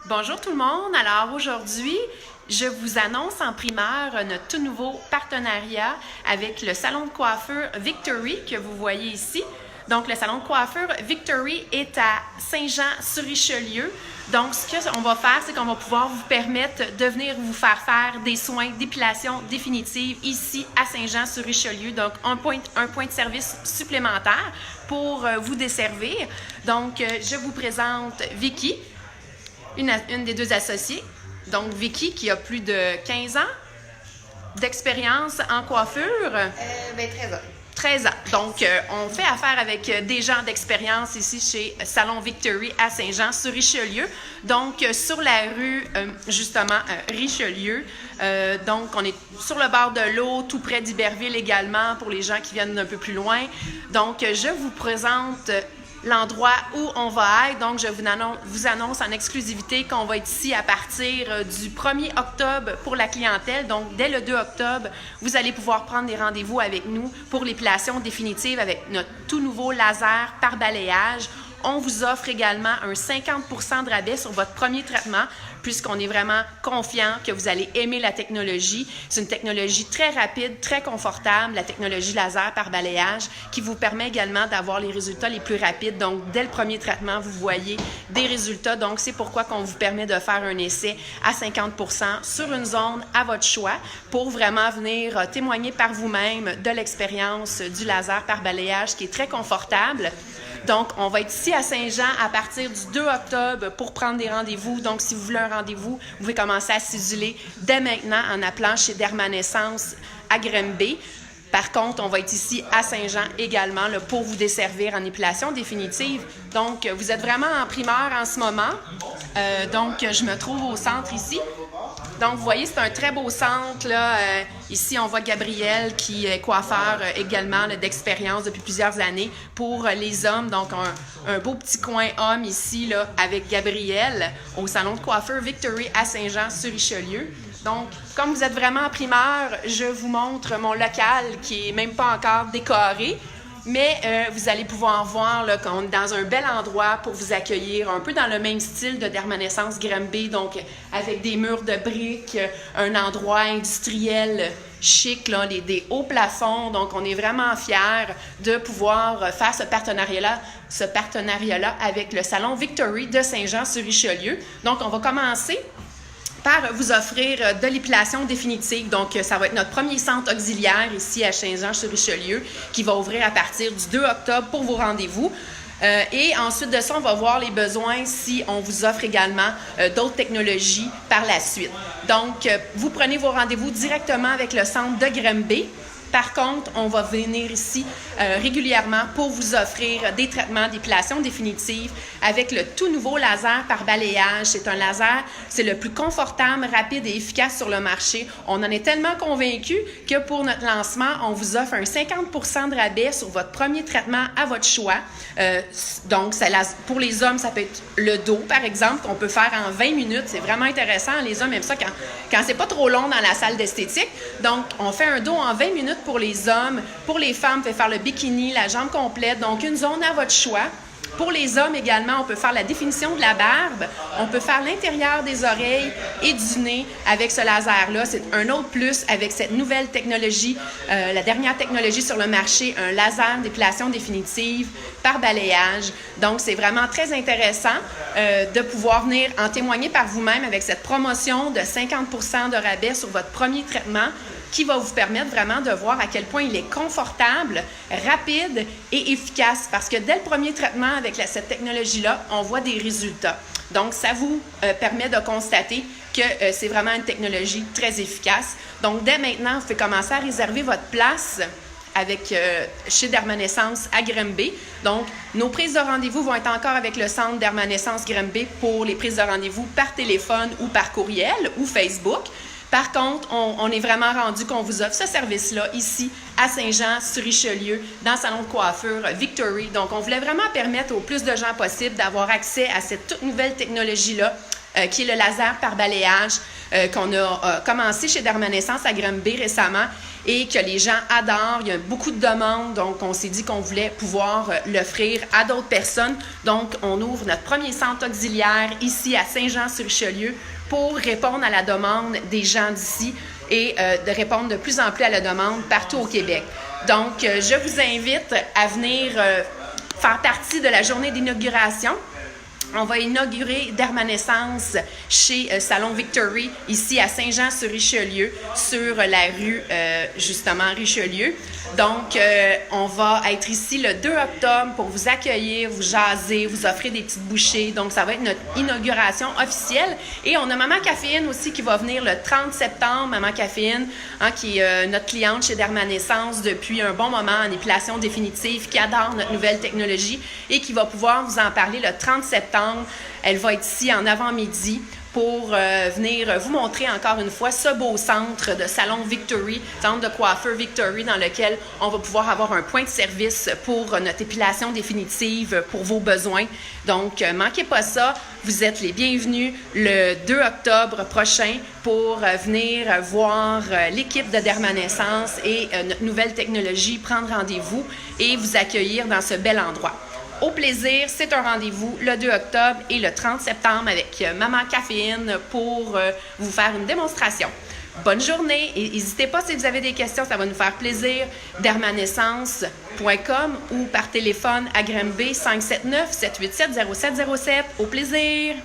Bonjour tout le monde. Alors aujourd'hui, je vous annonce en primeur notre tout nouveau partenariat avec le salon de coiffure Victory que vous voyez ici. Donc le salon de coiffure Victory est à Saint-Jean-sur-Richelieu. Donc ce qu'on va faire, c'est qu'on va pouvoir vous permettre de venir vous faire des soins d'épilation définitive ici à Saint-Jean-sur-Richelieu. Donc un point de service supplémentaire pour vous desservir. Donc je vous présente Vicky. Une des deux associées, donc Vicky, qui a plus de 15 ans d'expérience en coiffure. 13 ans. 13 ans. Donc, on fait affaire avec des gens d'expérience ici chez Salon Victory à Saint-Jean-sur-Richelieu. Donc, sur la rue, justement, Richelieu. Donc, on est sur le bord de l'eau, tout près d'Iberville également, pour les gens qui viennent d'un peu plus loin. Donc, je vous présente l'endroit où on va être. Donc, je vous annonce en exclusivité qu'on va être ici à partir du 1er octobre pour la clientèle. Donc, dès le 2 octobre, vous allez pouvoir prendre des rendez-vous avec nous pour l'épilation définitive avec notre tout nouveau laser par balayage. On vous offre également un 50% de rabais sur votre premier traitement puisqu'on est vraiment confiant que vous allez aimer la technologie. C'est une technologie très rapide, très confortable, la technologie laser par balayage qui vous permet également d'avoir les résultats les plus rapides. Donc, dès le premier traitement, vous voyez des résultats. Donc, c'est pourquoi qu'on vous permet de faire un essai à 50% sur une zone à votre choix pour vraiment venir témoigner par vous-même de l'expérience du laser par balayage qui est très confortable. Donc, on va être ici à Saint-Jean à partir du 2 octobre pour prendre des rendez-vous. Donc, si vous voulez un rendez-vous, vous pouvez commencer à ciseler dès maintenant en appelant chez Dermanescence à Granby. Par contre, on va être ici à Saint-Jean également là, pour vous desservir en épilation définitive. Donc, vous êtes vraiment en primeur en ce moment. Donc, je me trouve au centre ici. Donc, vous voyez, c'est un très beau centre. Là. Ici, on voit Gabriel qui est coiffeur également d'expérience depuis plusieurs années pour les hommes. Donc, un beau petit coin homme ici là, avec Gabriel au salon de coiffeur Victory à Saint-Jean-sur-Richelieu. Donc, comme vous êtes vraiment en primeur, je vous montre mon local qui est même pas encore décoré. Mais vous allez pouvoir voir là, qu'on est dans un bel endroit pour vous accueillir, un peu dans le même style de Dermanescence Granby, donc avec des murs de briques, un endroit industriel chic, là, des hauts plafonds. Donc, on est vraiment fiers de pouvoir faire ce partenariat-là avec le Salon Victory de Saint-Jean-sur-Richelieu. Donc, on va commencer par vous offrir de l'épilation définitive. Donc, ça va être notre premier centre auxiliaire ici à Saint-Jean-sur-Richelieu qui va ouvrir à partir du 2 octobre pour vos rendez-vous. Et ensuite de ça, on va voir les besoins si on vous offre également d'autres technologies par la suite. Donc, vous prenez vos rendez-vous directement avec le centre de Granby. Par contre, on va venir ici régulièrement pour vous offrir des traitements d'épilation définitive avec le tout nouveau laser par balayage. C'est un laser, c'est le plus confortable, rapide et efficace sur le marché. On en est tellement convaincus que pour notre lancement, on vous offre un 50% de rabais sur votre premier traitement à votre choix. Donc, pour les hommes, ça peut être le dos, par exemple, qu'on peut faire en 20 minutes. C'est vraiment intéressant. Les hommes aiment ça quand c'est pas trop long dans la salle d'esthétique. Donc, on fait un dos en 20 minutes pour les hommes. Pour les femmes, on peut faire le bikini, la jambe complète. Donc, une zone à votre choix. Pour les hommes également, on peut faire la définition de la barbe. On peut faire l'intérieur des oreilles et du nez avec ce laser-là. C'est un autre plus avec cette nouvelle technologie, la dernière technologie sur le marché, un laser d'épilation définitive par balayage. Donc, c'est vraiment très intéressant de pouvoir venir en témoigner par vous-même avec cette promotion de 50% de rabais sur votre premier traitement qui va vous permettre vraiment de voir à quel point il est confortable, rapide et efficace. Parce que dès le premier traitement avec cette technologie-là, on voit des résultats. Donc, ça vous permet de constater que c'est vraiment une technologie très efficace. Donc, dès maintenant, vous pouvez commencer à réserver votre place chez Dermanescence à Granby. Donc, nos prises de rendez-vous vont être encore avec le centre Dermanescence Granby pour les prises de rendez-vous par téléphone ou par courriel ou Facebook. Par contre, on est vraiment rendu qu'on vous offre ce service-là ici à Saint-Jean-sur-Richelieu dans le salon de coiffure Victory. Donc, on voulait vraiment permettre au plus de gens possible d'avoir accès à cette toute nouvelle technologie-là qui est le laser par balayage qu'on a commencé chez Dermanescence à Granby récemment et que les gens adorent. Il y a beaucoup de demandes, donc on s'est dit qu'on voulait pouvoir l'offrir à d'autres personnes. Donc, on ouvre notre premier centre auxiliaire ici à Saint-Jean-sur-Richelieu pour répondre à la demande des gens d'ici et de répondre de plus en plus à la demande partout au Québec. Donc, je vous invite à venir faire partie de la journée d'inauguration. On va inaugurer Dermanescence chez Salon Victory, ici à Saint-Jean-sur-Richelieu, sur la rue, justement, Richelieu. Donc, on va être ici le 2 octobre pour vous accueillir, vous jaser, vous offrir des petites bouchées. Donc, ça va être notre inauguration officielle. Et on a Maman Caféine aussi qui va venir le 30 septembre. Maman Caféine, qui est notre cliente chez Dermanescence depuis un bon moment en épilation définitive, qui adore notre nouvelle technologie et qui va pouvoir vous en parler le 30 septembre. Elle va être ici en avant-midi pour venir vous montrer encore une fois ce beau centre de Salon Victory, centre de coiffeur Victory, dans lequel on va pouvoir avoir un point de service pour notre épilation définitive pour vos besoins. Donc, manquez pas ça. Vous êtes les bienvenus le 2 octobre prochain pour venir voir l'équipe de Dermanescence et notre nouvelle technologie, prendre rendez-vous et vous accueillir dans ce bel endroit. Au plaisir, c'est un rendez-vous le 2 octobre et le 30 septembre avec Maman Caféine pour vous faire une démonstration. Bonne journée et n'hésitez pas si vous avez des questions, ça va nous faire plaisir. Dermanescence.com ou par téléphone à Granby 579-787-0707. Au plaisir!